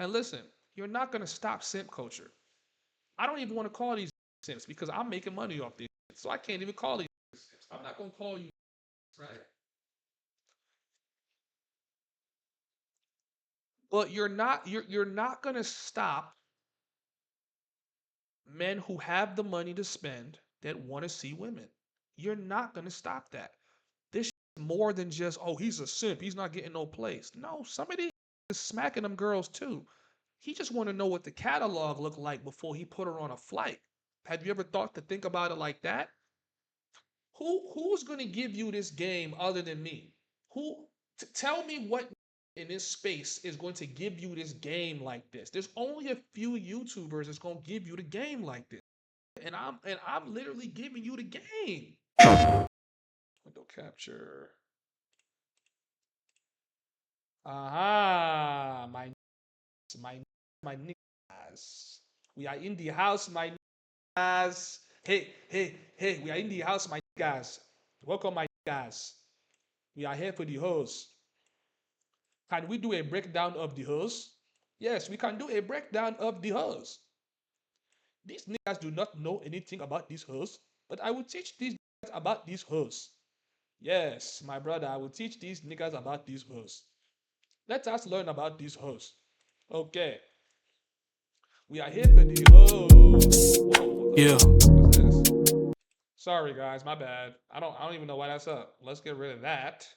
And listen, you're not gonna stop simp culture. I don't even want to call these simps because I'm making money off these. So I can't even call these simps. I'm not gonna call you right. But you're not gonna stop men who have the money to spend that want to see women. You're not gonna stop that. This is more than just, oh, he's a simp. He's not getting no place. No, somebody is smacking them girls too. He just want to know what the catalog looked like before he put her on a flight. Have you ever thought to think about it like that? Who's going to give you this game other than me? Who tell me what in this space is going to give you this game like this? There's only a few YouTubers that's going to give you the game like this. And I'm literally giving you the game. Window capture. Aha, my my niggas. We are in the house, my niggas. Hey, we are in the house, my niggas. Welcome, my niggas. We are here for the host. Can we do a breakdown of the host? Yes, we can do a breakdown of the host. These niggas do not know anything about this host, but I will teach these niggas about this host. Yes, my brother, I will teach these niggas about this host. Let us learn about this host. Okay, we are here for the host. Whoa, Yeah. what's this? Sorry guys, my bad. I don't even know why that's up. Let's get rid of that.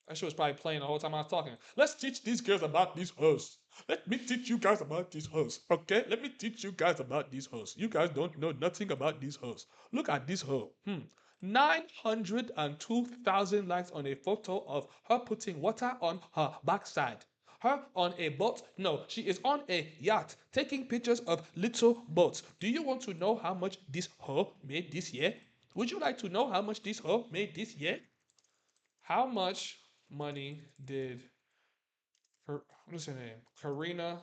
That shit was probably playing the whole time I was talking. Let's teach these girls about these hosts. Let me teach you guys about these hosts. Okay? Let me teach you guys about these hosts. You guys don't know nothing about these hosts. Look at this hoe. 902,000 likes on a photo of her putting water on her backside. Her on a boat? No, she is on a yacht taking pictures of little boats. Do you want to know how much this hoe made this year? Would you like to know how much this hoe made this year? How much money did what is her name? Karina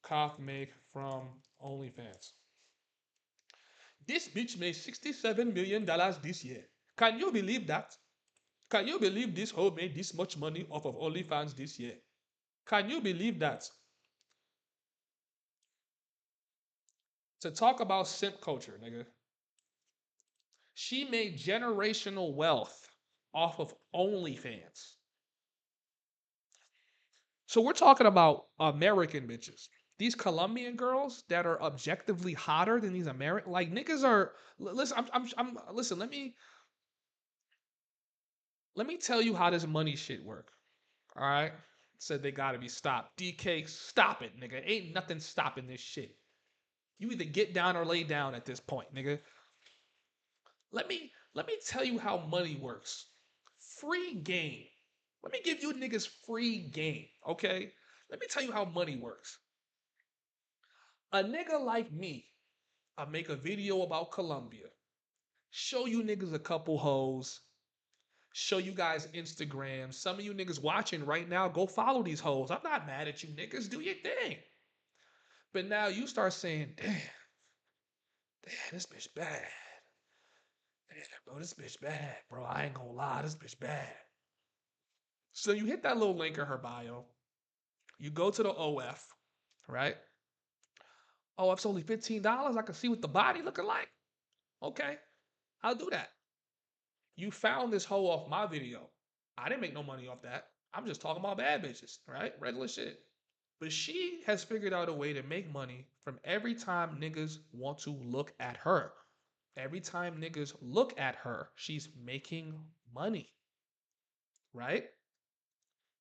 Koff make from OnlyFans? This bitch made $67 million this year. Can you believe that? Can you believe this hoe made this much money off of OnlyFans this year? Can you believe that? To talk about simp culture, nigga. She made generational wealth off of OnlyFans. So we're talking about American bitches. These Colombian girls that are objectively hotter than these American, like niggas are. Listen, listen. Let me tell you how this money shit work. All right, said they gotta be stopped. DK, stop it, nigga. Ain't nothing stopping this shit. You either get down or lay down at this point, nigga. Let me tell you how money works. Free game. Let me give you niggas free game, okay? Let me tell you how money works. A nigga like me, I make a video about Colombia, show you niggas a couple hoes, show you guys Instagram. Some of you niggas watching right now, go follow these hoes. I'm not mad at you niggas, do your thing. But now you start saying, damn, this bitch bad. Damn, bro, this bitch bad, bro. I ain't gonna lie, this bitch bad. So you hit that little link in her bio. You go to the OF, right? OF's only $15. I can see what the body looking like. Okay, I'll do that. You found this hoe off my video. I didn't make no money off that. I'm just talking about bad bitches, right? Regular shit. But she has figured out a way to make money from every time niggas want to look at her. Every time niggas look at her, she's making money, right?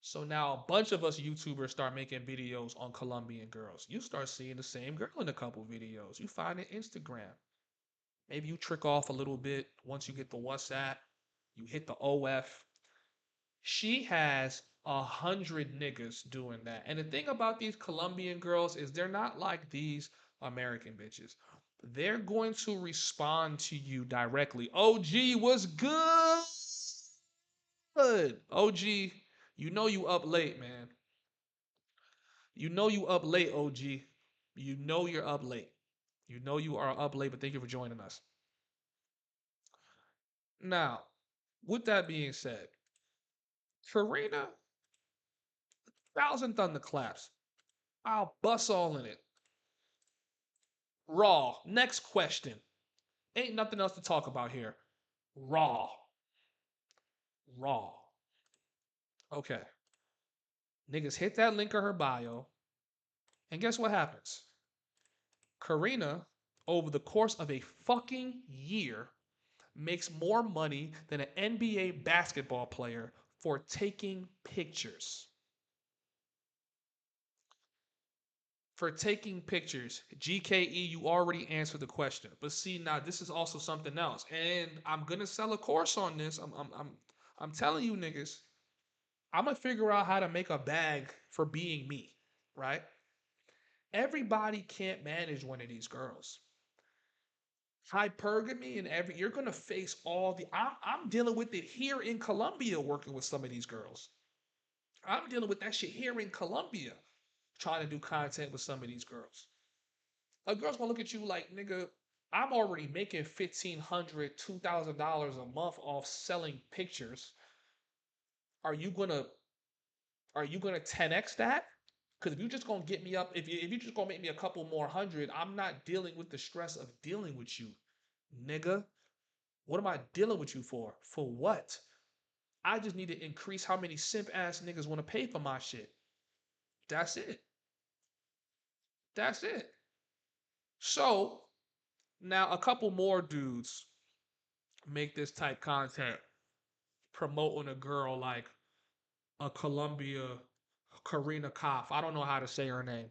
So now a bunch of us YouTubers start making videos on Colombian girls. You start seeing the same girl in a couple videos. You find it Instagram. Maybe you trick off a little bit once you get the WhatsApp. You hit the OF. She has 100 niggas doing that. And the thing about these Colombian girls is they're not like these American bitches. They're going to respond to you directly. OG was good. OG, you know you up late, man. You know you up late, OG. You know you're up late. You know you are up late, but thank you for joining us. Now, with that being said, Karina 1,000 thunderclaps. I'll bust all in it. Raw. Next question. Ain't nothing else to talk about here. Raw. Raw. Okay. Niggas hit that link in her bio. And guess what happens? Karina, over the course of a fucking year, makes more money than an NBA basketball player for taking pictures. For taking pictures. GKE, you already answered the question. But see, now this is also something else. And I'm gonna sell a course on this. I'm telling you niggas, I'm gonna figure out how to make a bag for being me, right? Everybody can't manage one of these girls. Hypergamy and you're gonna face all the I'm dealing with it here in Colombia working with some of these girls. I'm dealing with that shit here in Colombia trying to do content with some of these girls. A girl's gonna look at you like, nigga, I'm already making $1,500, $2,000 a month off selling pictures. Are you gonna 10x that? Because if you're just gonna get me up, if you just gonna make me a couple more hundred, I'm not dealing with the stress of dealing with you, nigga. What am I dealing with you for? For what? I just need to increase how many simp ass niggas want to pay for my shit. That's it. That's it. So now a couple more dudes make this type content promoting a girl like a Columbia Karina Koff. I don't know how to say her name.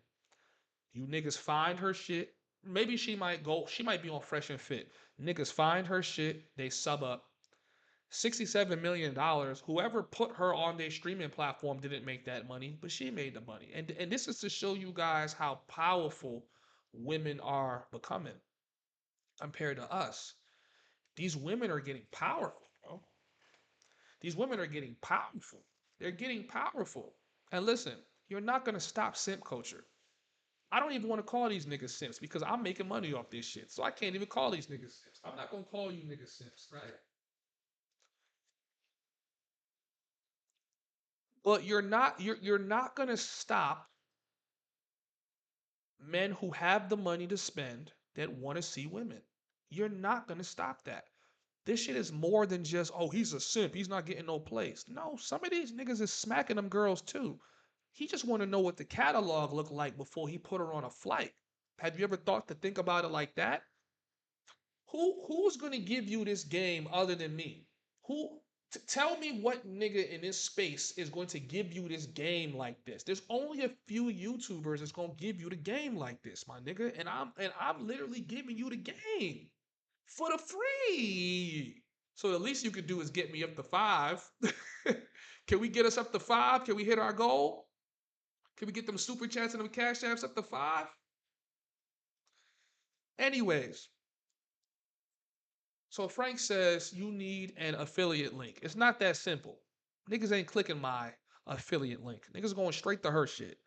You niggas find her shit. Maybe she might be on Fresh and Fit. Niggas find her shit, they sub up. $67 million. Whoever put her on their streaming platform didn't make that money, but she made the money. And this is to show you guys how powerful women are becoming compared to us. These women are getting powerful, bro. These women are getting powerful. They're getting powerful. And listen, you're not gonna stop simp culture. I don't even want to call these niggas simps because I'm making money off this shit. So I can't even call these niggas simps. I'm not gonna call you niggas simps, right? But you're not gonna stop men who have the money to spend that want to see women. You're not gonna stop that. This shit is more than just, oh, he's a simp. He's not getting no place. No, some of these niggas is smacking them girls too. He just want to know what the catalog looked like before he put her on a flight. Have you ever thought to think about it like that? Who's gonna give you this game other than me? Who tell me what nigga in this space is going to give you this game like this? There's only a few YouTubers that's gonna give you the game like this, my nigga. And I'm literally giving you the game for the free. So the least you could do is get me up to 5. Can we get us up to 5? Can we hit our goal? Can we get them super chats and them cash apps up to 5? Anyways, so Frank says you need an affiliate link. It's not that simple. Niggas ain't clicking my affiliate link. Niggas going straight to her shit.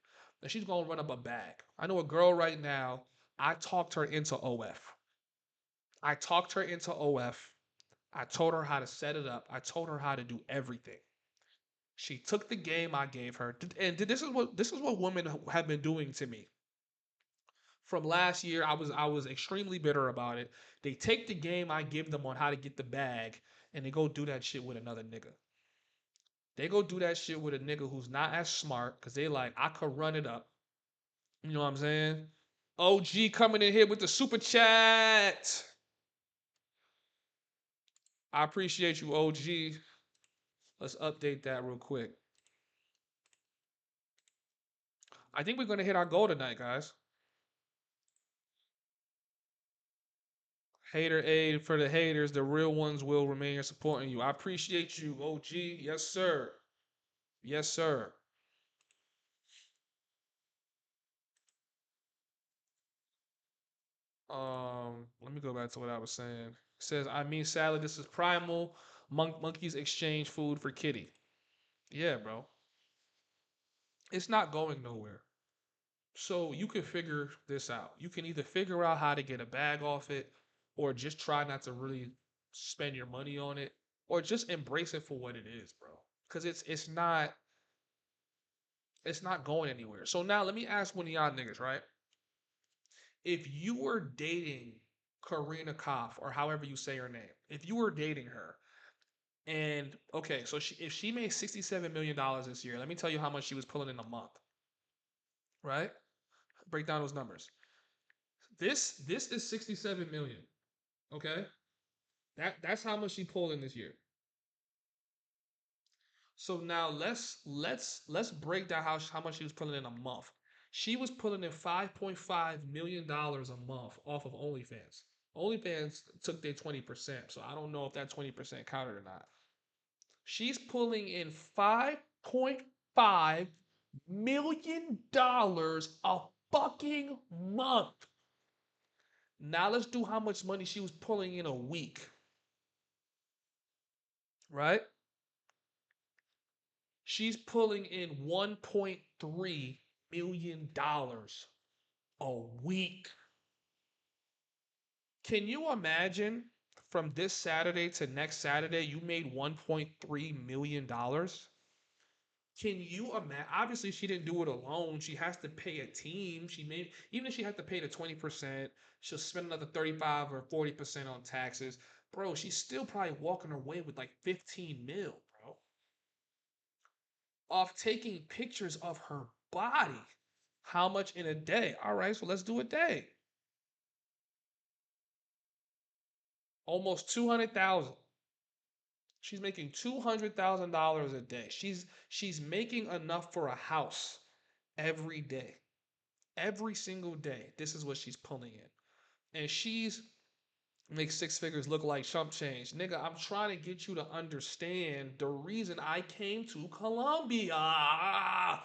And she's gonna run up a bag. I know a girl right now. I talked her into OF. I talked her into OF. I told her how to set it up. I told her how to do everything. She took the game I gave her, and this is what women have been doing to me. From last year, I was extremely bitter about it. They take the game I give them on how to get the bag, and they go do that shit with another nigga. They go do that shit with a nigga who's not as smart because they like, I could run it up. You know what I'm saying? OG coming in here with the super chat. I appreciate you, OG. Let's update that real quick. I think we're gonna hit our goal tonight, guys. Hater aid for the haters. The real ones will remain supporting you. I appreciate you, OG. Yes, sir. Yes, sir. Let me go back to what I was saying. It says, I mean, sadly, this is primal. Monkeys exchange food for kitty. Yeah, bro. It's not going nowhere. So you can figure this out. You can either figure out how to get a bag off it, or just try not to really spend your money on it, or just embrace it for what it is, bro. Because it's not It's not going anywhere. So now let me ask one of y'all niggas, right? If you were dating Karina Koff, or however you say her name, if you were dating her, and okay, so if she made $67 million this year, let me tell you how much she was pulling in a month, right? Break down those numbers. This is 67 million. Okay, that's how much she pulled in this year. So now let's break down how much she was pulling in a month. She was pulling in $5.5 million a month off of OnlyFans. OnlyFans took their 20%, so I don't know if that 20% counted or not. She's pulling in $5.5 million a fucking month. Now let's do how much money she was pulling in a week, right? She's pulling in $1.3 million a week. Can you imagine from this Saturday to next Saturday, you made $1.3 million? Can you imagine? Obviously, she didn't do it alone. She has to pay a team. Even if she had to pay the 20%, she'll spend another 35 or 40% on taxes. Bro, she's still probably walking away with like 15 mil, bro, off taking pictures of her body. How much in a day? All right, so let's do a day. Almost 200,000. She's making $200,000 a day. She's making enough for a house every day. Every single day. This is what she's pulling in. And she's makes six figures look like chump change. Nigga, I'm trying to get you to understand the reason I came to Colombia.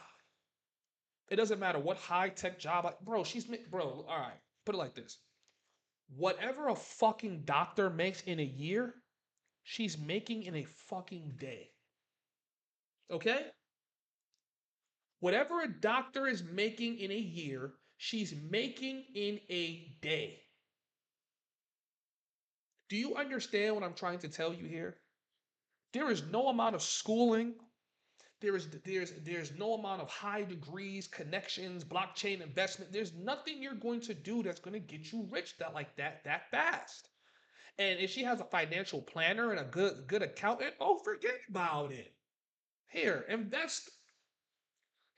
It doesn't matter what high tech job bro, bro, all right. Put it like this. Whatever a fucking doctor makes in a year, she's making in a fucking day. Okay? Whatever a doctor is making in a year, she's making in a day. Do you understand what I'm trying to tell you here? There is no amount of schooling. There's no amount of high degrees, connections, blockchain investment. There's nothing you're going to do that's going to get you rich that fast. And if she has a financial planner and a good accountant, oh, forget about it. Here, invest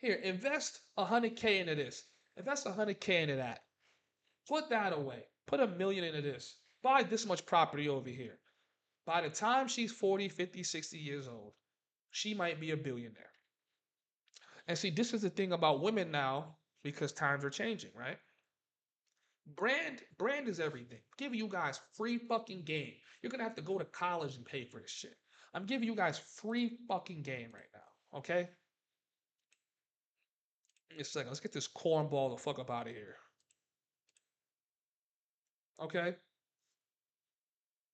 100K into this. Invest 100K into that. Put that away. Put a million into this. Buy this much property over here. By the time she's 40, 50, 60 years old, she might be a billionaire. And see, this is the thing about women now, because times are changing, right? Brand is everything. I'm giving you guys free fucking game. You're gonna have to go to college and pay for this shit. I'm giving you guys free fucking game right now. Okay? Give me a second. Let's get this cornball the fuck up out of here. Okay?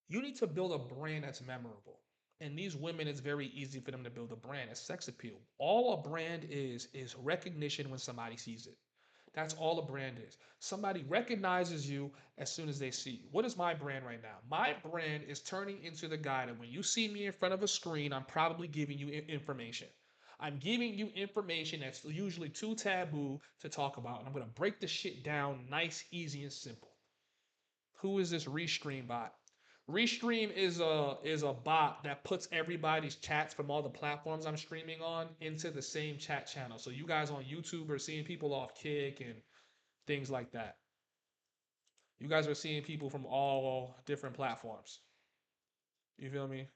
You need to build a brand that's memorable. And these women, it's very easy for them to build a brand. It's sex appeal. All a brand is recognition when somebody sees it. That's all a brand is. Somebody recognizes you as soon as they see you. What is my brand right now? My brand is turning into the guy that when you see me in front of a screen, I'm probably giving you information. I'm giving you information that's usually too taboo to talk about. And I'm going to break the shit down nice, easy, and simple. Who is this Restream bot? Restream is a bot that puts everybody's chats from all the platforms I'm streaming on into the same chat channel. So you guys on YouTube are seeing people off Kick and things like that. You guys are seeing people from all different platforms. You feel me?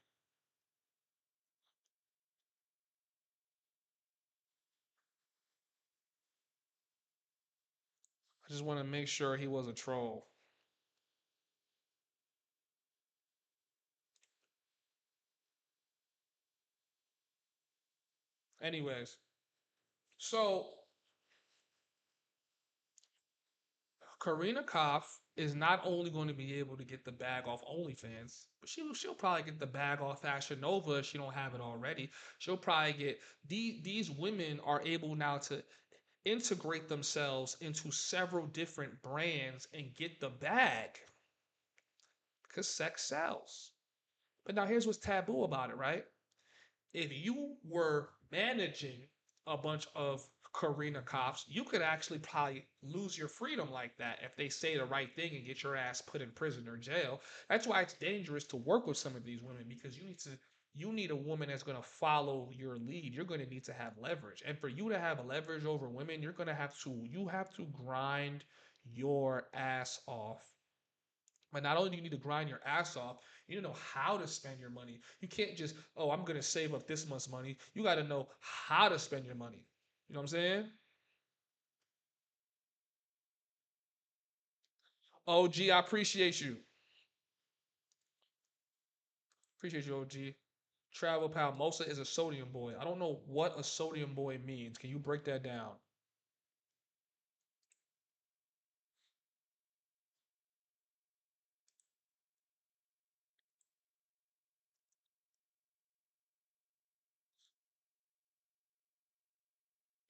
I just want to make sure he was a troll. Anyways, so Karina Koff is not only going to be able to get the bag off OnlyFans, but she'll probably get the bag off Fashion Nova if she don't have it already. She'll probably get these women are able now to integrate themselves into several different brands and get the bag because sex sells. But now here's what's taboo about it, right? If you were managing a bunch of Karina Cops, you could actually probably lose your freedom like that if they say the right thing and get your ass put in prison or jail. That's why it's dangerous to work with some of these women because you need a woman that's going to follow your lead. You're going to need to have leverage. And for you to have leverage over women, you have to grind your ass off. But not only do you need to grind your ass off, you need to know how to spend your money. You can't just, oh, I'm going to save up this much money. You got to know how to spend your money. You know what I'm saying? OG, I appreciate you. Appreciate you, OG. Travel Pal Mosa is a sodium boy. I don't know what a sodium boy means. Can you break that down?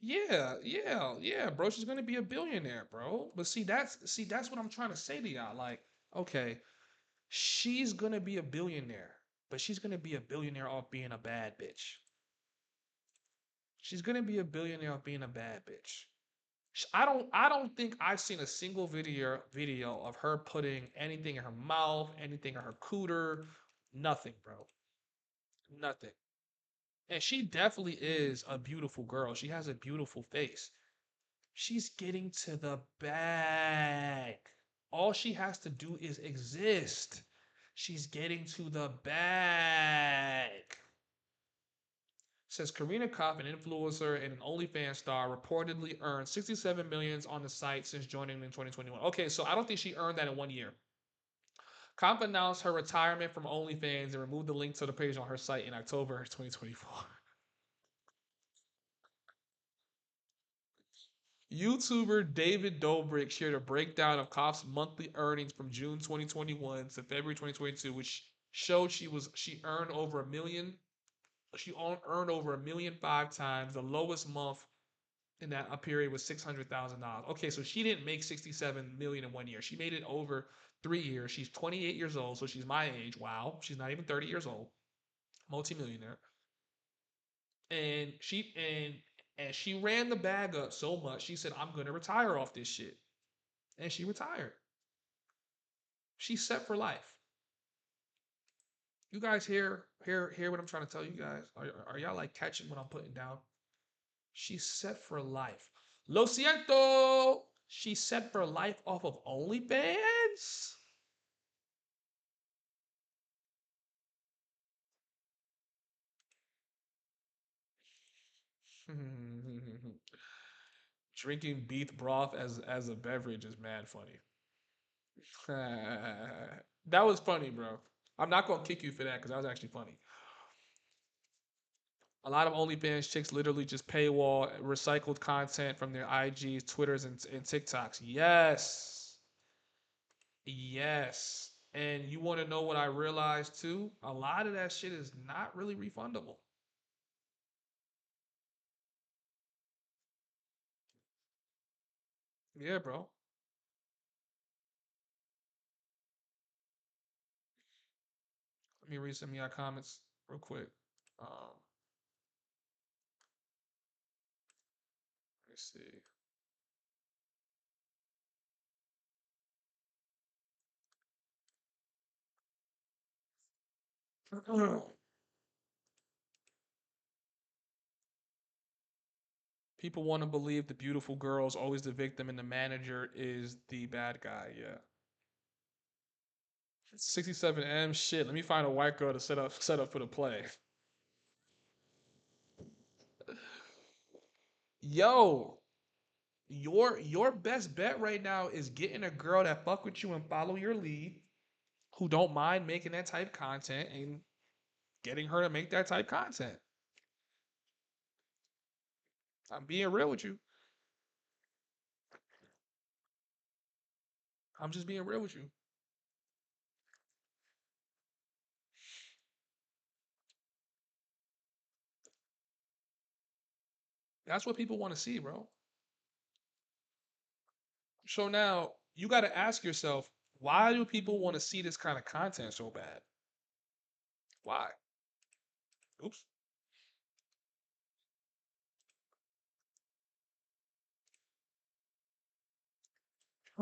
Yeah, yeah, yeah, bro. She's gonna be a billionaire, bro. But see that's what I'm trying to say to y'all. Like, okay, she's gonna be a billionaire, but she's gonna be a billionaire off being a bad bitch. She's gonna be a billionaire off being a bad bitch. I don't think I've seen a single video of her putting anything in her mouth, anything in her cooter, nothing, bro. Nothing. And she definitely is a beautiful girl. She has a beautiful face. She's getting to the bag. All she has to do is exist. She's getting to the bag. Says Karina Kopp, an influencer and an OnlyFans star, reportedly earned 67 millions on the site since joining in 2021. Okay, so I don't think she earned that in 1 year. Kopp announced her retirement from OnlyFans and removed the link to the page on her site in October 2024. YouTuber David Dobrik shared a breakdown of Kopp's monthly earnings from June 2021 to February 2022, which showed she earned over a million. Earned over 1,000,005 times. The lowest month in that period was $600,000. Okay, so she didn't make 67 million in 1 year. She made it over 3 years. She's 28 years old, so she's my age. Wow, she's not even 30 years old. Multimillionaire, and she ran the bag up so much. She said, "I'm gonna retire off this shit," and she retired. She's set for life. You guys hear what I'm trying to tell you guys? Are y'all like catching what I'm putting down? She's set for life. Lo siento. She's set for life off of OnlyFans. Drinking beef broth as a beverage is mad funny. That was funny, bro. I'm not gonna kick you for that because that was actually funny. A lot of OnlyFans chicks literally just paywall recycled content from their IGs, Twitters, and TikToks. Yes. Yes. And you want to know what I realized too? A lot of that shit is not really refundable. Yeah, bro. Let me read some of your comments real quick. Let's see. People want to believe the beautiful girl is always the victim and the manager is the bad guy. Yeah. 67M shit. Let me find a white girl to set up for the play. Yo, your best bet right now is getting a girl that fuck with you and follow your lead, who don't mind making that type content and getting her to make that type content. I'm being real with you. I'm just being real with you. That's what people want to see, bro. So now you got to ask yourself, why do people want to see this kind of content so bad? Why? Oops.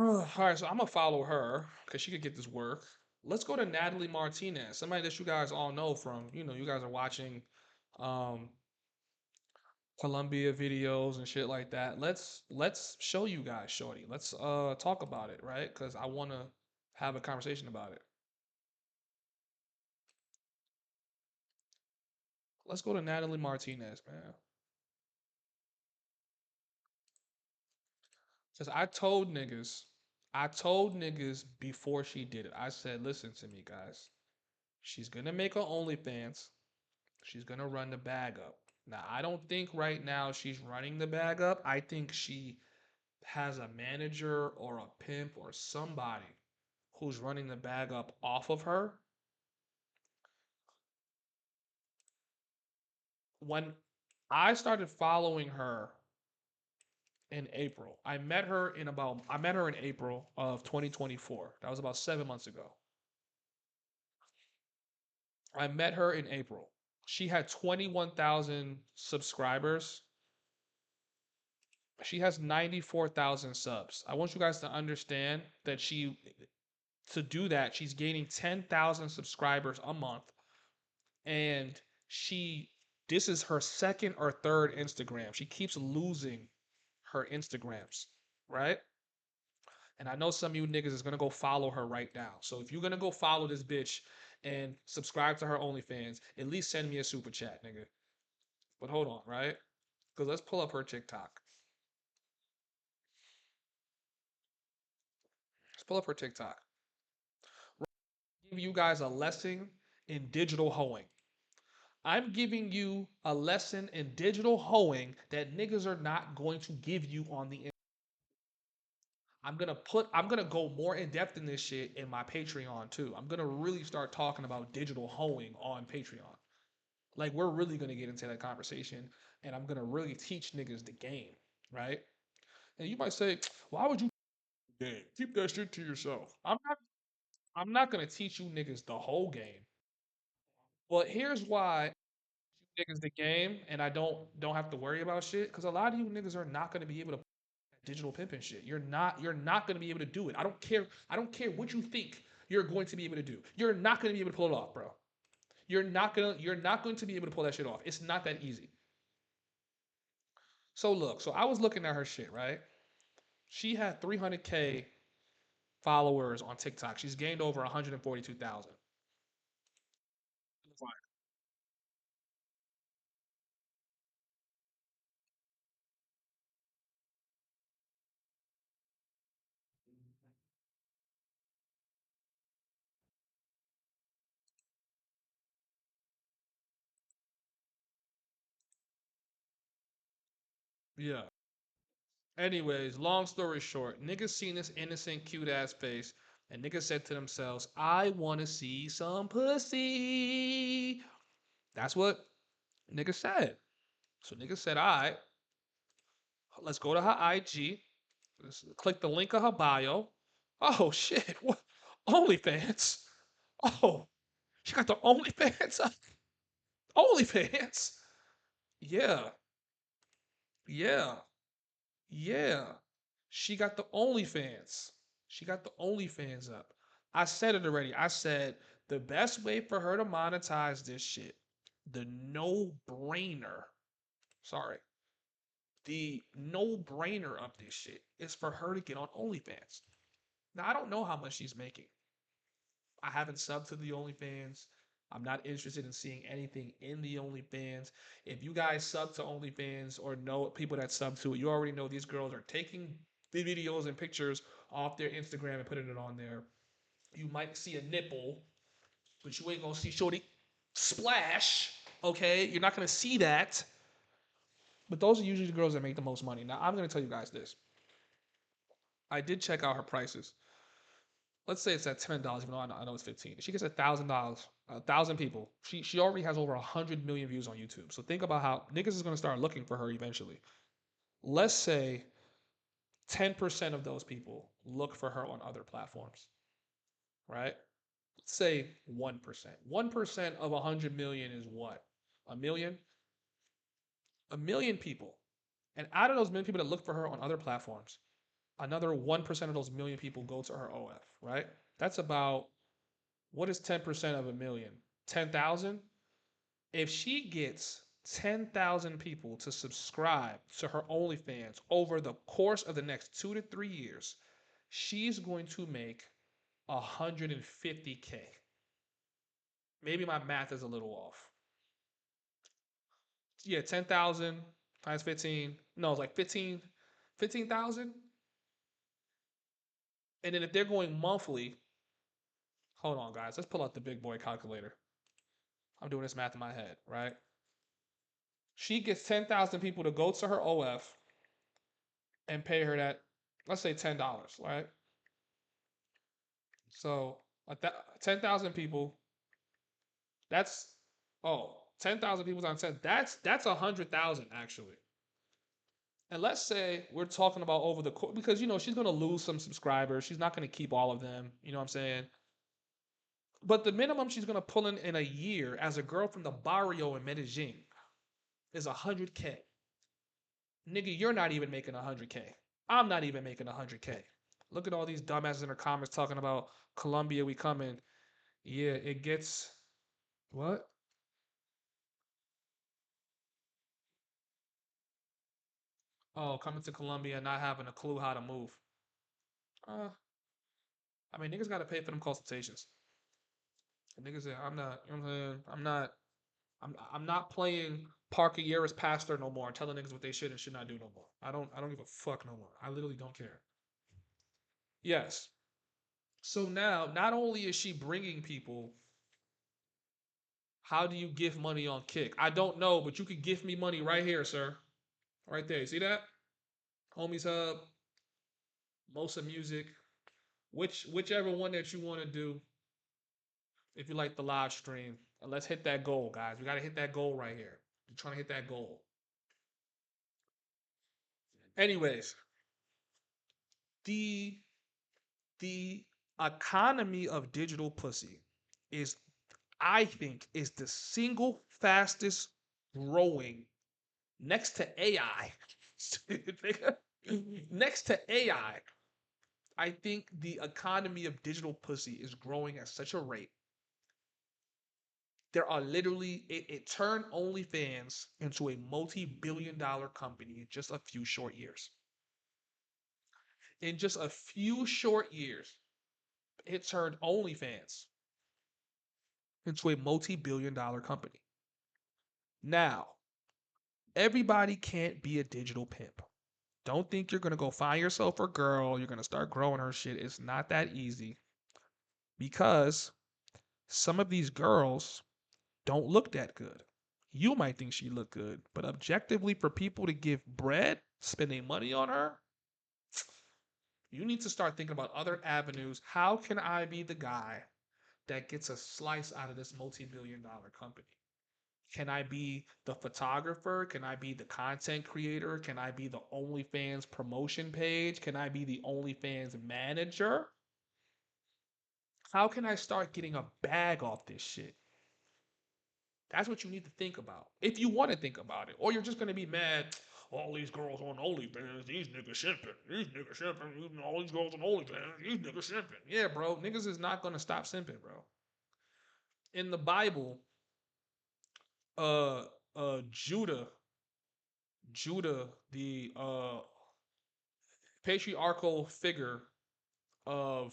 All right, so I'm gonna follow her because she could get this work. Let's go to Natalie Martinez, somebody that you guys all know from, you guys are watching um Columbia videos and shit like that. Let's show you guys, shorty. Let's talk about it, right? Because I wanna have a conversation about it. Let's go to Natalie Martinez, man. Because I told niggas before she did it. I said, listen to me, guys. She's gonna make her OnlyFans. She's gonna run the bag up. Now, I don't think right now she's running the bag up. I think she has a manager or a pimp or somebody who's running the bag up off of her. When I started following her in April, I met her in April of 2024. That was about 7 months ago. I met her in April. She had 21,000 subscribers. She has 94,000 subs. I want you guys to understand that to do that, she's gaining 10,000 subscribers a month. And she, this is her second or third Instagram. She keeps losing her Instagrams, right? And I know some of you niggas is gonna go follow her right now. So if you're gonna go follow this bitch and subscribe to her OnlyFans, at least send me a super chat, nigga. But hold on, right? Because let's pull up her TikTok. Let's pull up her TikTok. Give you guys a lesson in digital hoeing. I'm giving you a lesson in digital hoeing that niggas are not going to give you on the internet. I'm gonna go more in depth in this shit in my Patreon too. I'm gonna really start talking about digital hoeing on Patreon. Like we're really gonna get into that conversation, and I'm gonna really teach niggas the game, right? And you might say, why would you game? Keep that shit to yourself. I'm not gonna teach you niggas the whole game. But here's why you niggas the game and I don't have to worry about shit. Because a lot of you niggas are not gonna be able to digital pimping shit. You're not gonna be able to do it. I don't care what you think you're going to be able to do. You're not gonna be able to pull it off, bro. You're not going to be able to pull that shit off. It's not that easy. So look, so I was looking at her shit, right? She had 300K followers on TikTok. She's gained over 142,000. Yeah. Anyways, long story short, niggas seen this innocent, cute ass face, and niggas said to themselves, I wanna see some pussy. That's what niggas said. So niggas said, all right, let's go to her IG. Let's click the link of her bio. Oh shit, what? OnlyFans. Oh, she got the OnlyFans up. OnlyFans. Yeah, yeah, yeah. She got the OnlyFans. She got the OnlyFans up. I said it already. I said the best way for her to monetize this shit, the no brainer, sorry, the no brainer of this shit is for her to get on OnlyFans. Now, I don't know how much she's making. I haven't subbed to the OnlyFans. I'm not interested in seeing anything in the OnlyFans. If you guys sub to OnlyFans or know people that sub to it, you already know these girls are taking the videos and pictures off their Instagram and putting it on there. You might see a nipple, but you ain't gonna see Shorty splash. Okay, you're not gonna see that. But those are usually the girls that make the most money. Now I'm gonna tell you guys this. I did check out her prices. Let's say it's at $10, even though I know it's 15. She gets $1,000, 1,000 people. She already has over 100 million views on YouTube. So think about how niggas is gonna start looking for her eventually. Let's say 10% of those people look for her on other platforms, right? Let's say 1%. 1% of 100 million is what? A million? A million people. And out of those million people that look for her on other platforms, Another 1% of those million people go to her OF, right? That's about, what is 10% of a million? 10,000? If she gets 10,000 people to subscribe to her OnlyFans over the course of the next 2 to 3 years, she's going to make 150K. Maybe my math is a little off. Yeah, 10,000 times 15. No, it's like 15,000. And then if they're going monthly, hold on, guys. Let's pull out the big boy calculator. I'm doing this math in my head, right? She gets 10,000 people to go to her OF and pay her that, let's say $10, right? So 10,000 people, that's, 10,000 people on 10. That's 100,000 actually. And let's say we're talking about over the course, because she's gonna lose some subscribers. She's not gonna keep all of them. You know what I'm saying? But the minimum she's gonna pull in a year as a girl from the barrio in Medellin is 100K. Nigga, you're not even making 100K. I'm not even making 100K. Look at all these dumbasses in the comments talking about Colombia, we coming. Yeah, it gets what? Oh, coming to Colombia and not having a clue how to move. Uh, I mean, niggas got to pay for them consultations. And niggas say, I'm not, you know what I'm saying? I'm not playing Parker Year's pastor no more, telling niggas what they should and should not do no more. I don't give a fuck no more. I literally don't care. Yes. So now, not only is she bringing people, how do you give money on Kick? I don't know, but you could give me money right here, sir. Right there. You see that? HomiesHub, Mosa Music, whichever one that you want to do. If you like the live stream, and let's hit that goal, guys. We got to hit that goal right here. We're trying to hit that goal. Anyways, the the economy of digital pussy is, I think, is the single fastest growing next to AI. Next to AI, I think the economy of digital pussy is growing at such a rate. There are literally, it turned OnlyFans into a multi-billion-dollar company in just a few short years. In just a few short years, it turned OnlyFans into a multi-billion-dollar company. Now, everybody can't be a digital pimp. Don't think you're gonna go find yourself a girl, you're gonna start growing her shit. It's not that easy because some of these girls don't look that good. You might think she look good, but objectively, for people to give bread, spending money on her, you need to start thinking about other avenues. How can I be the guy that gets a slice out of this multi-billion-dollar company? Can I be the photographer? Can I be the content creator? Can I be the OnlyFans promotion page? Can I be the OnlyFans manager? How can I start getting a bag off this shit? That's what you need to think about. If you want to think about it. Or you're just going to be mad. All these girls on OnlyFans, these niggas simping. These niggas simping. All these girls on OnlyFans, these niggas simping. Yeah, bro. Niggas is not going to stop simping, bro. In the Bible, uh, Judah, the patriarchal figure of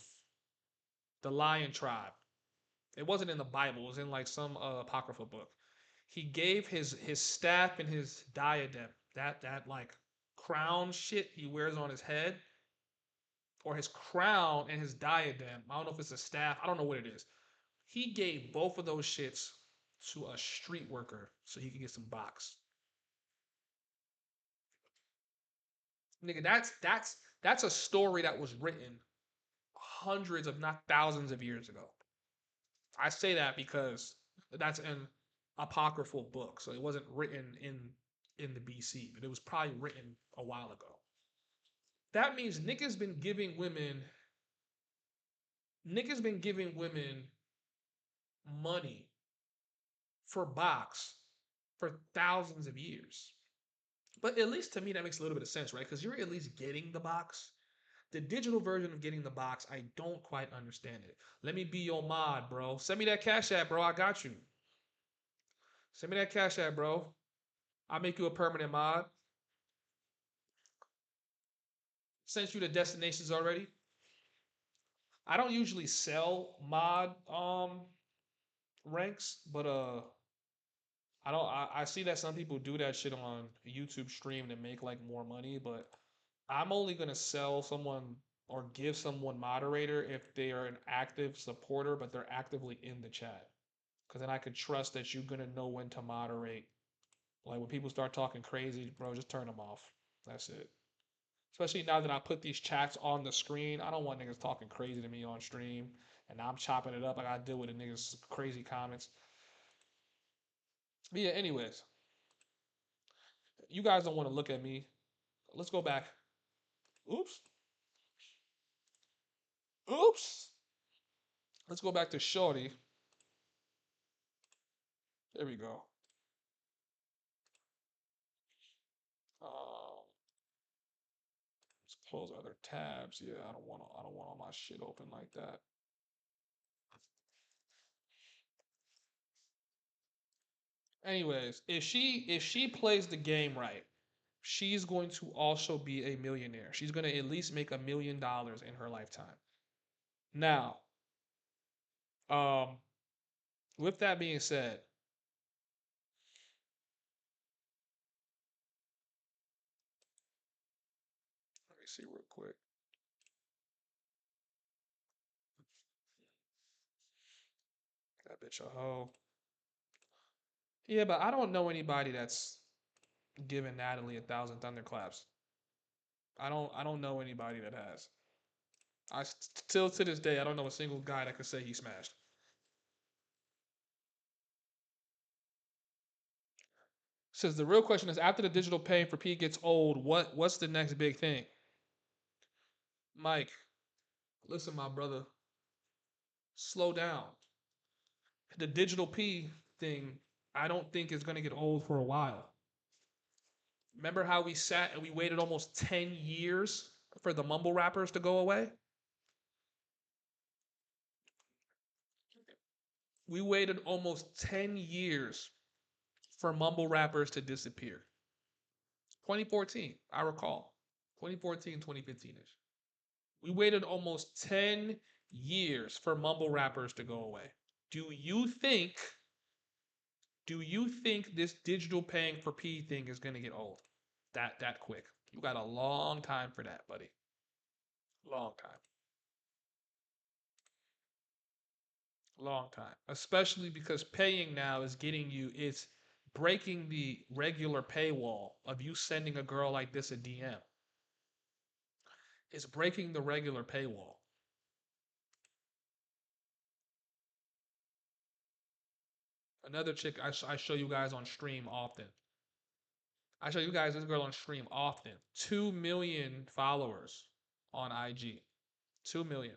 the lion tribe. It wasn't in the Bible. It was in like some apocryphal book. He gave his staff and his diadem, that like crown shit he wears on his head, or his crown and his diadem. I don't know if it's a staff. I don't know what it is. He gave both of those shits to a street worker so he could get some box. Nigga, that's a story that was written hundreds, if not thousands of years ago. I say that because that's an apocryphal book, so it wasn't written in the BC, but it was probably written a while ago. That means niggas been giving women money for box for thousands of years. But at least to me that makes a little bit of sense, right? Because you're at least getting the box. The digital version of getting the box, I don't quite understand it. Let me be your mod, bro. Send me that Cash App, bro. I got you. Send me that Cash App, bro. I'll make you a permanent mod. Sent you the destinations already. I don't usually sell mod ranks, but I don't I see that some people do that shit on YouTube stream to make like more money, but I'm only gonna sell someone or give someone moderator if they are an active supporter, but they're actively in the chat. Cause then I could trust that you're gonna know when to moderate. Like when people start talking crazy, bro, just turn them off. That's it. Especially now that I put these chats on the screen, I don't want niggas talking crazy to me on stream, and now I'm chopping it up. I gotta deal with the niggas' crazy comments. But yeah, anyways, you guys don't want to look at me. Let's go back. Oops. Oops. Let's go back to Shorty. There we go. Let's close other tabs. Yeah, I don't want all my shit open like that. Anyways, if she plays the game right, she's going to also be a millionaire. She's going to at least make $1 million in her lifetime. Now, um, with that being said, let me see real quick. That bitch a hoe. Yeah, but I don't know anybody that's giving Natalie 1,000 thunderclaps. I don't know anybody that has. I still to this day I don't know a single guy that could say he smashed. Says the real question is after the digital paying for P gets old, what's the next big thing? Mike, listen, my brother, slow down. The digital P thing, I don't think is gonna get old for a while. Remember how we sat and we waited almost 10 years for the mumble rappers to go away? We waited almost 10 years for mumble rappers to disappear. 2014, I recall. 2014, 2015ish. We waited almost 10 years for mumble rappers to go away. Do you think this digital paying for P thing is gonna get old? That quick. You got a long time for that, buddy. Long time. Long time. Especially because paying now is getting you, it's breaking the regular paywall of you sending a girl like this a DM. It's breaking the regular paywall. Another chick I show you guys on stream often. I show you guys this girl on stream often. 2 million followers on IG. 2 million.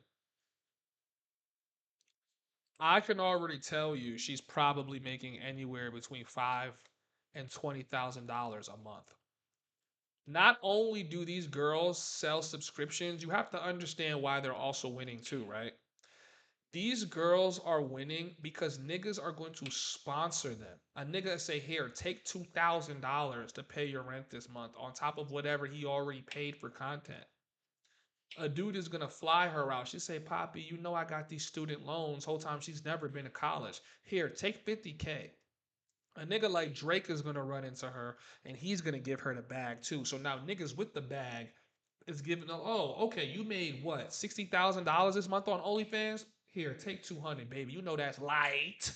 I can already tell you she's probably making anywhere between $5,000 and $20,000 a month. Not only do these girls sell subscriptions, you have to understand why they're also winning too, right? These girls are winning because niggas are going to sponsor them. A nigga say, here, take $2,000 to pay your rent this month on top of whatever he already paid for content. A dude is gonna fly her out. She say, Poppy, you know I got these student loans. Whole time she's never been to college. Here, take 50K. A nigga like Drake is gonna run into her and he's gonna give her the bag too. So now niggas with the bag is giving, oh, okay, you made what, $60,000 this month on OnlyFans? Here, take 200, baby. You know that's light.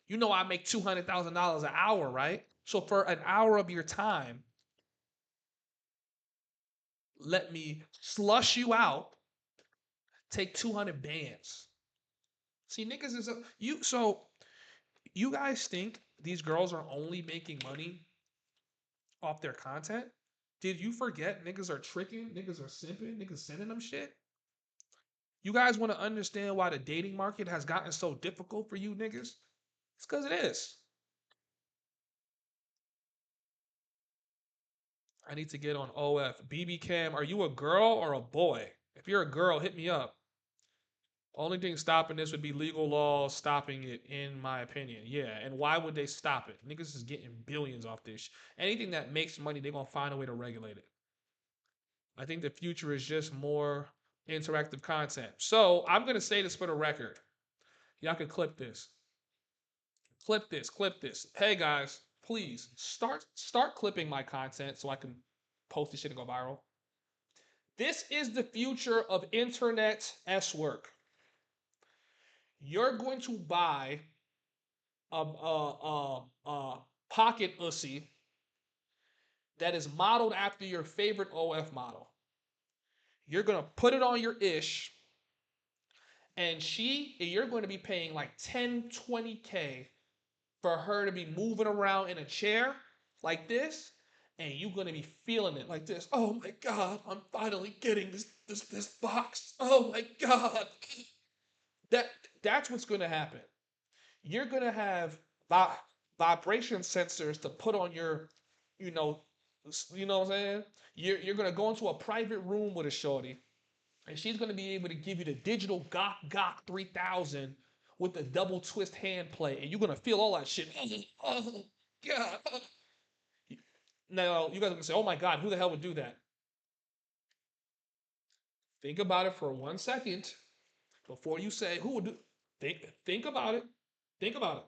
You know I make $200,000 an hour, right? So for an hour of your time, let me slush you out, take 200 bands. See, niggas is a, you. So you guys think these girls are only making money off their content? Did you forget niggas are tricking, niggas are simping, niggas sending them shit? You guys want to understand why the dating market has gotten so difficult for you niggas? It's because it is. I need to get on OF. BB Cam, are you a girl or a boy? If you're a girl, hit me up. Only thing stopping this would be legal laws stopping it, in my opinion. Yeah, and why would they stop it? Niggas is getting billions off this. Anything that makes money, they're gonna find a way to regulate it. I think the future is just more interactive content. So I'm gonna say this for the record. Y'all can clip this. Clip this, clip this. Hey guys, please start clipping my content so I can post this shit and go viral. This is the future of internet S work. You're going to buy a pocket ussy that is modeled after your favorite OF model. You're gonna put it on your ish, and you're going to be paying like 10, 20K for her to be moving around in a chair like this, and you're gonna be feeling it like this. Oh my god, I'm finally getting this box. Oh my god. That that's what's gonna happen. You're gonna have vibration sensors to put on your, you know, you know what I'm saying? You're gonna go into a private room with a shorty, and she's gonna be able to give you the digital Gok 3000 with the double twist hand play, and you're gonna feel all that shit. Oh god. Now you guys are gonna say, "Oh my god, who the hell would do that?" Think about it for 1 second before you say who would do. Think about it. Think about it.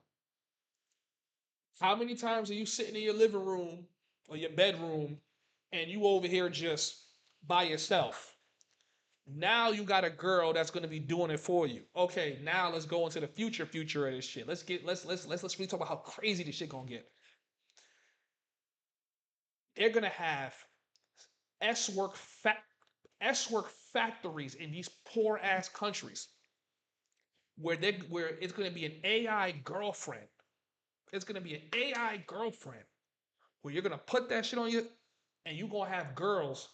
How many times are you sitting in your living room or your bedroom and you over here just by yourself? Now you got a girl that's gonna be doing it for you. Okay, now let's go into the future of this shit. Let's really talk about how crazy this shit gonna get. They're gonna have S work fa- S work factories in these poor ass countries where it's gonna be an AI girlfriend. It's gonna be an AI girlfriend where you're gonna put that shit on you, and you're gonna have girls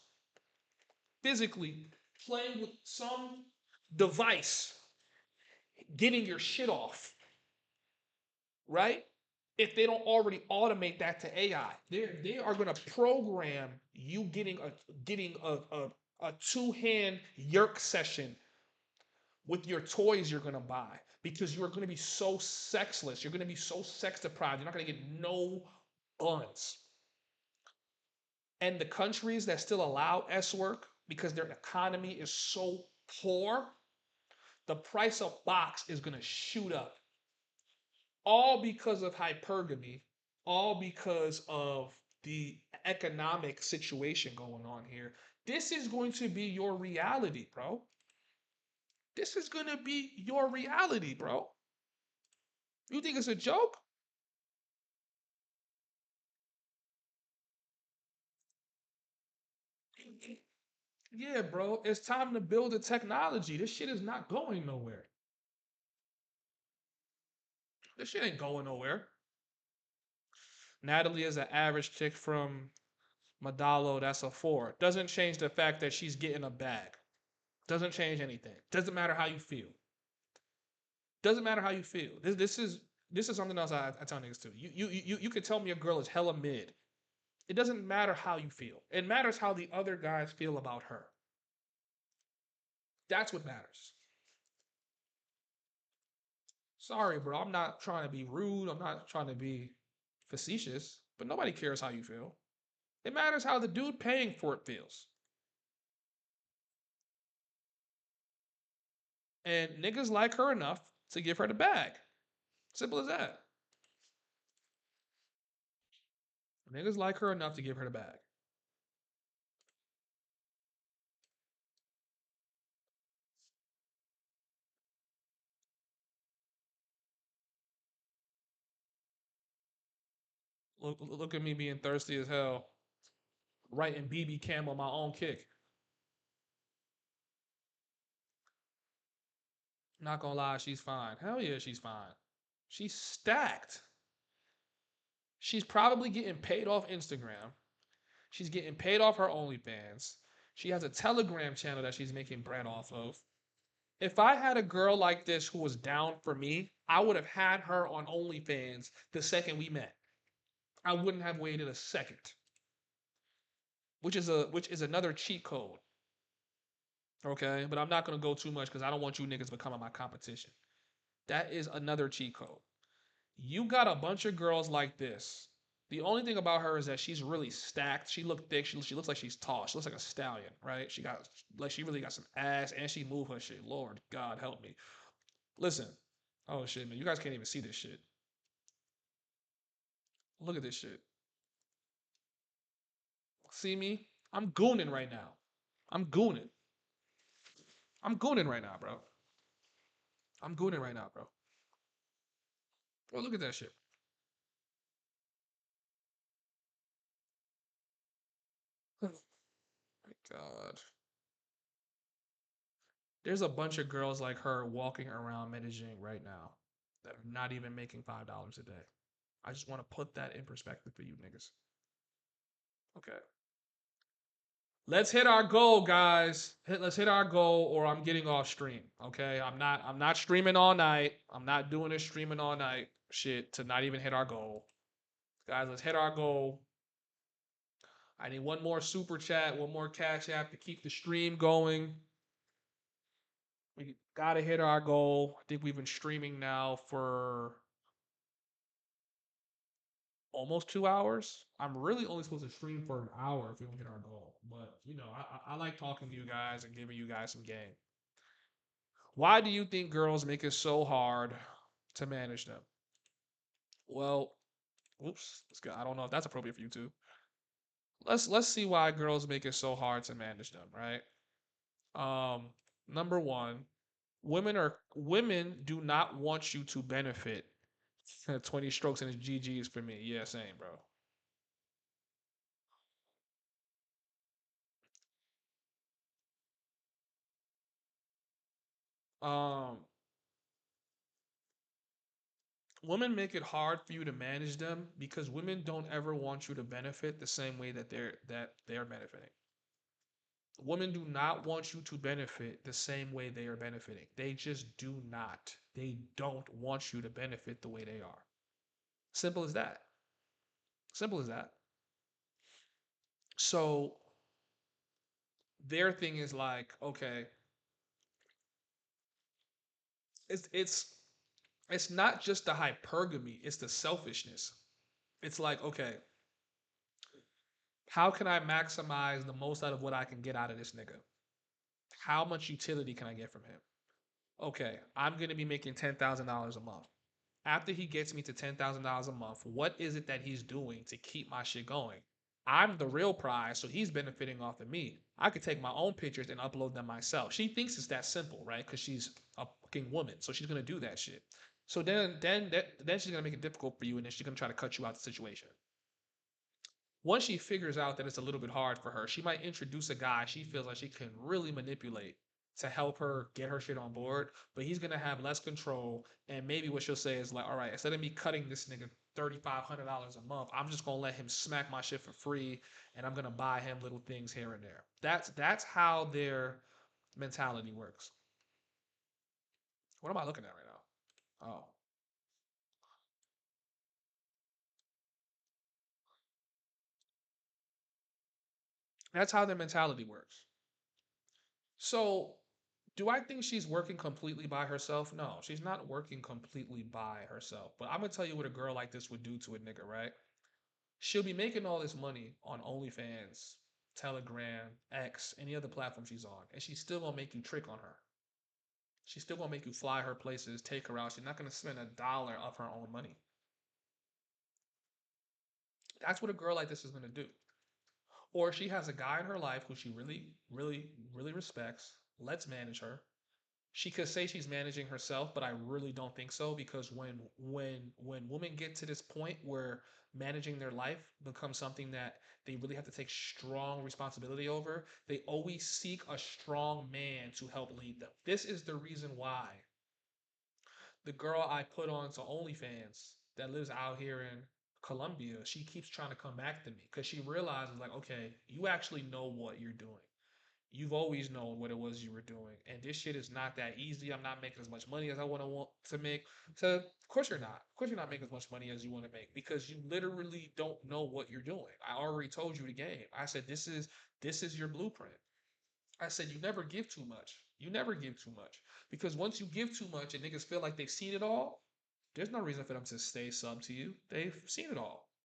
physically playing with some device, getting your shit off, right? If they don't already automate that to AI, they are gonna program you getting a two-hand yerk session with your toys you're gonna buy, because you're gonna be so sexless, you're gonna be so sex deprived, you're not gonna get no buns. And the countries that still allow S work because their economy is so poor, the price of box is gonna shoot up. All because of hypergamy, all because of the economic situation going on here. This is going to be your reality, bro. This is gonna be your reality, bro. You think it's a joke? Yeah, bro. It's time to build the technology. This shit is not going nowhere. This shit ain't going nowhere. Natalie is an average chick from Madalo. That's a 4. Doesn't change the fact that she's getting a bag. Doesn't change anything. Doesn't matter how you feel. Doesn't matter how you feel. This is something else I tell niggas too. You could tell me a girl is hella mid. It doesn't matter how you feel. It matters how the other guys feel about her. That's what matters. Sorry, bro. I'm not trying to be rude. I'm not trying to be facetious, but nobody cares how you feel. It matters how the dude paying for it feels. And niggas like her enough to give her the bag. Simple as that. Niggas like her enough to give her the bag. Look at me being thirsty as hell, writing BB Cam on my own kick. Not gonna lie, she's fine. Hell yeah, she's fine. She's stacked. She's probably getting paid off Instagram. She's getting paid off her OnlyFans. She has a Telegram channel that she's making bread off of. If I had a girl like this who was down for me, I would have had her on OnlyFans the second we met. I wouldn't have waited a second. which is another cheat code. Okay, but I'm not gonna go too much because I don't want you niggas becoming my competition. That is another cheat code. You got a bunch of girls like this. The only thing about her is that she's really stacked. She look thick. She looks like she's tall. She looks like a stallion, right? She got like she really got some ass and she move her shit. Lord God help me. Listen. Oh shit, man. You guys can't even see this shit. Look at this shit. See me? I'm gooning right now. I'm gooning. I'm gooning right now, bro. I'm gooning right now, bro. Oh, look at that shit. Oh my God. There's a bunch of girls like her walking around Medellin right now that are not even making $5 a day. I just want to put that in perspective for you niggas. Okay. Let's hit our goal, guys. Let's hit our goal, or I'm getting off stream. Okay. I'm not streaming all night. I'm not doing this streaming all night shit to not even hit our goal. Guys, let's hit our goal. I need one more super chat, one more cash app to keep the stream going. We gotta hit our goal. I think we've been streaming now for almost 2 hours. I'm really only supposed to stream for an hour if we don't hit our goal. But I like talking to you guys and giving you guys some game. Why do you think girls make it so hard to manage them? Well, oops, I don't know if that's appropriate for you too. Let's see why girls make it so hard to manage them, right? Um, Number one, women do not want you to benefit. 20 strokes and it's GG's for me. Yeah, same, bro. Um, Women make it hard for you to manage them because women don't ever want you to benefit the same way that they're benefiting. Women do not want you to benefit the same way they are benefiting. They just do not. They don't want you to benefit the way they are. Simple as that. Simple as that. So their thing is like, okay, it's it's it's not just the hypergamy, it's the selfishness. It's like, okay, how can I maximize the most out of what I can get out of this nigga? How much utility can I get from him? Okay, I'm gonna be making $10,000 a month. After he gets me to $10,000 a month, what is it that he's doing to keep my shit going? I'm the real prize, so he's benefiting off of me. I could take my own pictures and upload them myself. She thinks it's that simple, right? Because she's a fucking woman, so she's gonna do that shit. So then she's gonna make it difficult for you, and then she's gonna try to cut you out of the situation. Once she figures out that it's a little bit hard for her, she might introduce a guy she feels like she can really manipulate to help her get her shit on board, but he's gonna have less control. And maybe what she'll say is like, all right, instead of me cutting this nigga $3,500 a month, I'm just gonna let him smack my shit for free, and I'm gonna buy him little things here and there. That's how their mentality works. What am I looking at right now? Oh, that's how their mentality works. So, do I think she's working completely by herself? No, she's not working completely by herself. But I'm gonna tell you what a girl like this would do to a nigga, right? She'll be making all this money on OnlyFans, Telegram, X, any other platform she's on, and she's still gonna make you trick on her. She's still gonna make you fly her places, take her out. She's not gonna spend a dollar of her own money. That's what a girl like this is gonna do. Or she has a guy in her life who she really, really, really respects. Let's manage her. She could say she's managing herself, but I really don't think so because when women get to this point where managing their life becomes something that they really have to take strong responsibility over, they always seek a strong man to help lead them. This is the reason why the girl I put on to OnlyFans that lives out here in Colombia, she keeps trying to come back to me because she realizes like, okay, you actually know what you're doing. You've always known what it was you were doing, and this shit is not that easy. I'm not making as much money as I want to make. So of course you're not. Of course you're not making as much money as you want to make because you literally don't know what you're doing. I already told you the game. I said this is your blueprint. I said you never give too much. You never give too much because once you give too much and niggas feel like they've seen it all, there's no reason for them to stay sub to you. They've seen it all.